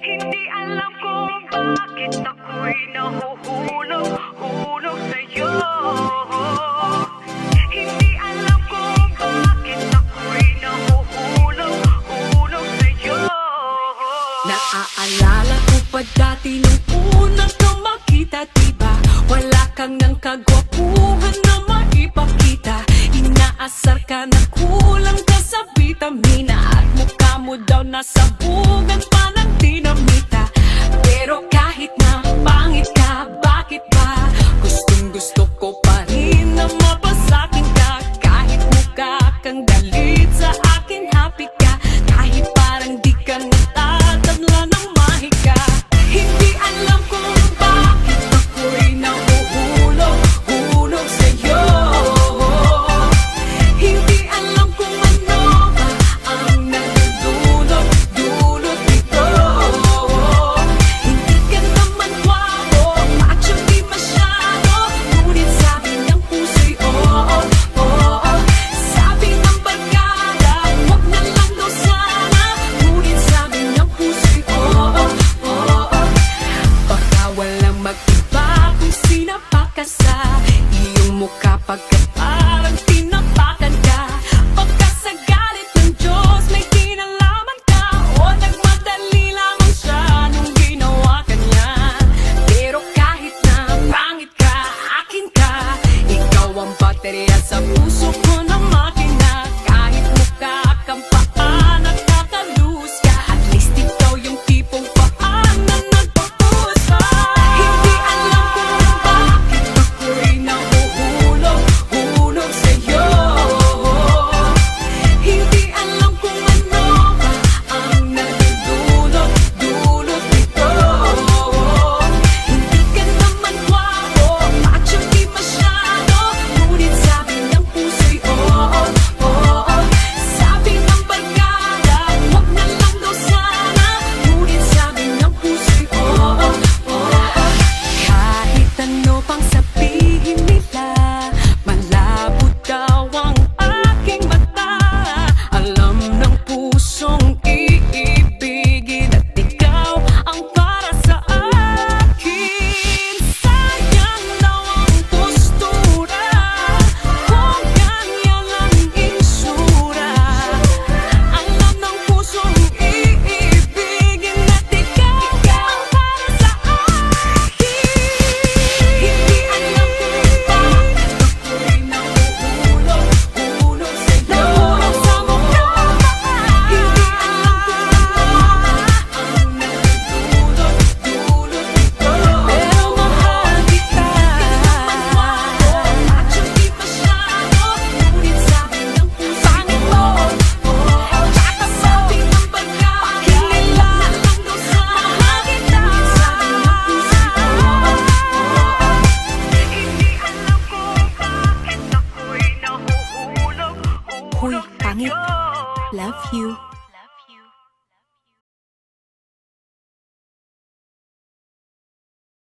Hindi alam kung bakit ako'y nahuhulog sa'yo. Hindi alam kung bakit ako'y nahuhulog sa'yo. Naaalala ko pa dati nung unang ka makita, diba? Wala kang ng kagwapuhan na maipakita. Inaasar ka na kulang ka sa vitamina, at mukha mo daw nasa bugan pa ng dinamita. Pero kahit na pangit ka, bakit ba gustong gusto ko pa rin na mapasakin ka? Kahit mukha kang galit, sa akin happy ka. Kahit parang di ka natatabla ng mahika. Hindi alam kung bakit ako'y nahuhulog sa'yo. Hindi alam kung ano ba ang nagdudulot nito. Hindi ka naman guwapo, macho di masyado, ngunit sabi ng puso'y oo. Sabi ng barkada, wag na lang daw sana, ngunit sabi ng puso'y oo. Baka walang mag-iba kung sinapak ka sa iyong mukha, pagkat parang tinapakan ka. Baka sa galit ng Diyos may kinalaman ka, o nagmadali lamang siya nung ginawa ka niya. Pero kahit na pangit ka, akin ka. Ikaw ang baterya sa puso ko na makina. Kahit mukha kang paa, nagtatalus ka, at least ikaw yung tipong paa na nagpapusa. Hindi alam kung bakit ako'y nahuhulog sa'yo. Hindi alam kung ano ba ang nagdudulot nito. Hindi ka naman guwapo, macho di masyado, ngunit sabi ng puso'y oo. Sabi ng barkada, wag na lang daw sana, ngunit sabi ng puso'y oo. Kahit ano pang sabihin nila, malabo daw ang aking mata. Alam ng pusong iibigin, at ikaw ang para sa akin. Sayang daw ang postura, kung ganyan ang insura. Alam ng pusong iibigin, at ikaw ang para sa akin. Hindi alam kung bakit ako'y nahuhulog sa'yo. Sa mukha ba? Hindi alam kung ano ang nagdudulot nito. Pero mahal kita. Macho di masyado, ngunit sabi ng puso pangit mo. Tsaka sabi ng barkada, kilala lang daw sana, ngunit sabi ng puso Hindi alam kung bakit ako'y nahuhulog Hoy, pangit. sa'yo. Love you.